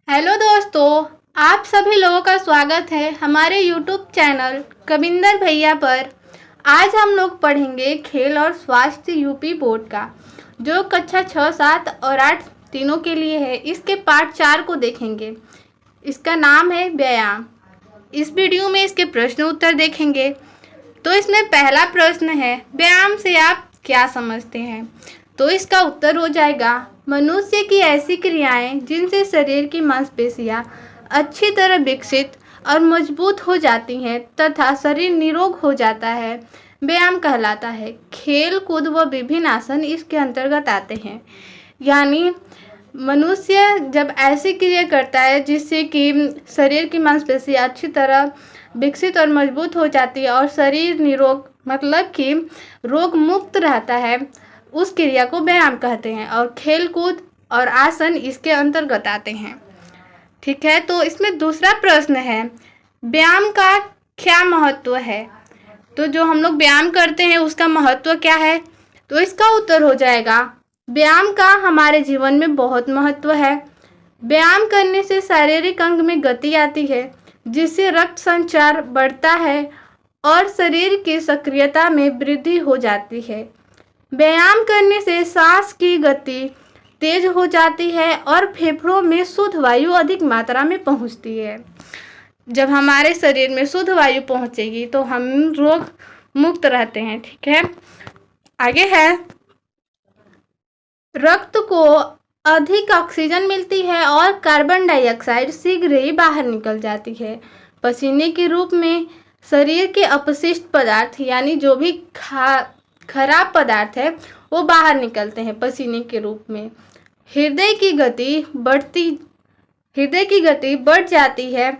Hello दोस्तों, आप सभी लोगों का स्वागत है हमारे यूट्यूब चैनल कविंदर भैया पर। आज हम लोग पढ़ेंगे खेल और स्वास्थ्य यूपी बोर्ड का, जो कक्षा 6, 7 और 8 तीनों के लिए है। इसके पार्ट 4 को देखेंगे। इसका नाम है व्यायाम। इस वीडियो में इसके प्रश्न उत्तर देखेंगे। तो इसमें पहला प्रश्न है, व्यायाम से आप क्या समझते हैं? तो इसका उत्तर हो जाएगा, मनुष्य की ऐसी क्रियाएं जिनसे शरीर की मांसपेशियां अच्छी तरह विकसित और मजबूत हो जाती हैं तथा शरीर निरोग हो जाता है, व्यायाम कहलाता है। खेल कूद व विभिन्न आसन इसके अंतर्गत आते हैं। यानी मनुष्य जब ऐसी क्रिया करता है जिससे कि शरीर की मांसपेशियां अच्छी तरह विकसित और मजबूत हो जाती है और शरीर निरोग मतलब कि रोग मुक्त रहता है, उस क्रिया को व्यायाम कहते हैं। और खेल कूद और आसन इसके अंतर्गत आते हैं। ठीक है, तो इसमें दूसरा प्रश्न है, व्यायाम का क्या महत्व है? तो जो हम लोग व्यायाम करते हैं उसका महत्व क्या है? तो इसका उत्तर हो जाएगा, व्यायाम का हमारे जीवन में बहुत महत्व है। व्यायाम करने से शारीरिक अंग में गति आती है, जिससे रक्त संचार बढ़ता है और शरीर की सक्रियता में वृद्धि हो जाती है। व्यायाम करने से सांस की गति तेज हो जाती है और फेफड़ों में शुद्ध वायु अधिक मात्रा में पहुंचती है। जब हमारे शरीर में शुद्ध वायु पहुंचेगी तो हम रोग मुक्त रहते हैं। ठीक है, आगे है, रक्त को अधिक ऑक्सीजन मिलती है और कार्बन डाइऑक्साइड शीघ्र ही बाहर निकल जाती है। पसीने के रूप में शरीर के अपशिष्ट पदार्थ यानी जो भी खराब पदार्थ है वो बाहर निकलते हैं पसीने के रूप में। हृदय की गति बढ़ जाती है।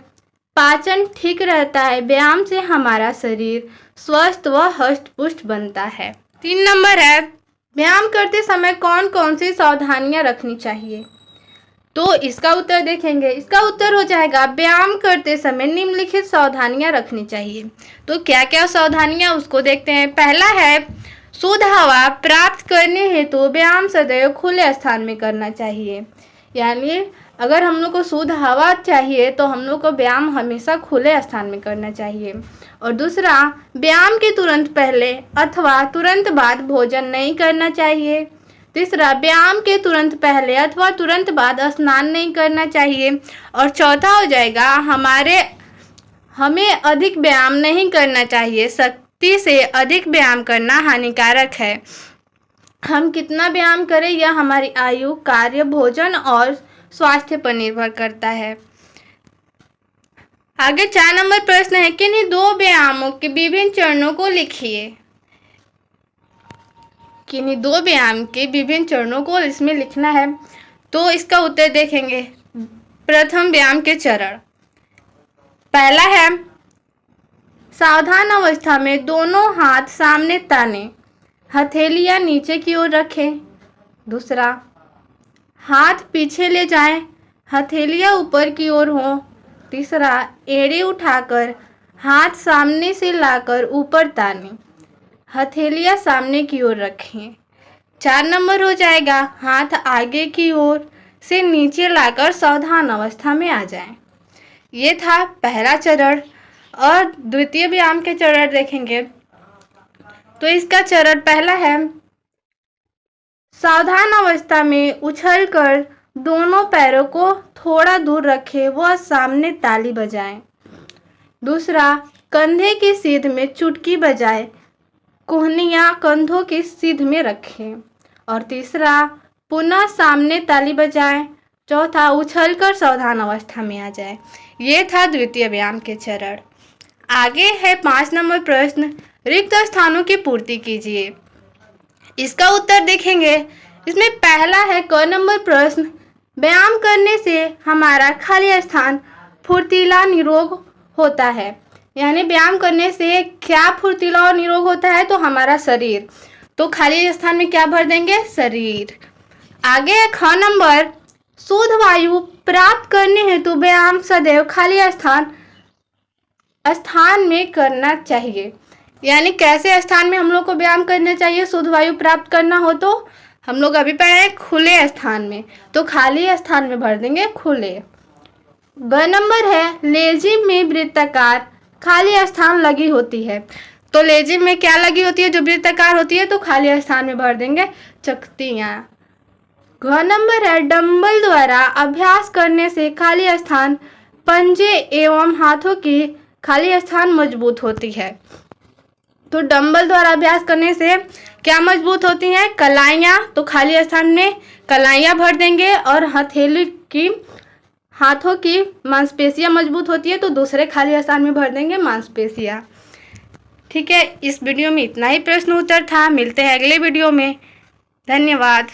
पाचन ठीक रहता है। व्यायाम से हमारा शरीर स्वस्थ व हष्ट पुष्ट बनता है। 3 नंबर है, व्यायाम करते समय कौन कौन सी सावधानियां रखनी चाहिए? तो इसका उत्तर देखेंगे। इसका उत्तर हो जाएगा, व्यायाम करते समय निम्नलिखित सावधानियां रखनी चाहिए। तो क्या क्या सावधानियां उसको देखते हैं। पहला है, शुद्ध हवा प्राप्त करने हेतु व्यायाम सदैव खुले स्थान में करना चाहिए। यानी अगर हम लोग को शुद्ध हवा चाहिए तो हम लोग को व्यायाम हमेशा खुले स्थान में करना चाहिए। और दूसरा, व्यायाम के तुरंत पहले अथवा तुरंत बाद भोजन नहीं करना चाहिए। तीसरा, व्यायाम के तुरंत पहले अथवा तुरंत बाद स्नान नहीं करना चाहिए। और चौथा हो जाएगा, हमें अधिक व्यायाम नहीं करना चाहिए। शक्ति से अधिक व्यायाम करना हानिकारक है। हम कितना व्यायाम करें यह हमारी आयु, कार्य, भोजन और स्वास्थ्य पर निर्भर करता है। आगे 4 नंबर प्रश्न है, किन्हीं 2 व्यायामों के विभिन्न चरणों को लिखिए। किन्हीं 2 व्यायाम के विभिन्न चरणों को इसमें लिखना है। तो इसका उत्तर देखेंगे। प्रथम व्यायाम के चरण, पहला है, सावधान अवस्था में दोनों हाथ सामने ताने, हथेलियां नीचे की ओर रखें। दूसरा, हाथ पीछे ले जाएं, हथेलियां ऊपर की ओर हों। तीसरा, एड़ी उठाकर हाथ सामने से लाकर ऊपर ताने, हथेलियां सामने की ओर रखें। 4 नंबर हो जाएगा, हाथ आगे की ओर से नीचे लाकर सावधान अवस्था में आ जाएं। ये था पहला चरण। और द्वितीय व्यायाम के चरण देखेंगे। तो इसका चरण पहला है, सावधान अवस्था में उछलकर दोनों पैरों को थोड़ा दूर रखें व सामने ताली बजाएं। दूसरा, कंधे की सीध में चुटकी बजाएं, कोहनियां कंधों की सीध में रखें। और तीसरा, पुनः सामने ताली बजाएं। चौथा, उछलकर सावधान अवस्था में आ जाए। ये था द्वितीय व्यायाम के चरण। आगे है 5 नंबर प्रश्न, रिक्त स्थानों की पूर्ति कीजिए। इसका उत्तर देखेंगे। इसमें पहला है क नंबर प्रश्न, व्यायाम करने से हमारा खाली स्थान फुर्तीला निरोग होता है। यानी व्यायाम करने से क्या फुर्तीला और निरोग होता है? तो हमारा शरीर। तो खाली स्थान में क्या भर देंगे? शरीर। आगे है ख नंबर, शुद्ध वायु प्राप्त करने हेतु व्यायाम सदैव खाली स्थान में करना चाहिए। यानी कैसे स्थान में हम लोग को व्यायाम करना चाहिए शुद्ध वायु प्राप्त करना हो? तो हम लोग अभी पढ़े खुले स्थान में, तो खाली स्थान में भर देंगे खुले। ग नंबर है लेजिम में वृत्ताकार खाली स्थान लगी होती है। तो लेजिम में क्या लगी होती है? जो वृत्ताकार होती है, तो खाली स्थान में भर देंगे चकतियाँ। घ नंबर है डंबल द्वारा अभ्यास करने से खाली स्थान पंजे एवं हाथों की खाली स्थान मजबूत होती है। तो डंबल द्वारा अभ्यास करने से क्या मजबूत होती हैं? कलाइयाँ। तो खाली स्थान में कलाइयाँ भर देंगे। और हथेली की हाथों की मांसपेशियाँ मजबूत होती है, तो दूसरे खाली स्थान में भर देंगे मांसपेशियाँ। ठीक है, इस वीडियो में इतना ही प्रश्न उत्तर था। मिलते हैं अगले वीडियो में। धन्यवाद।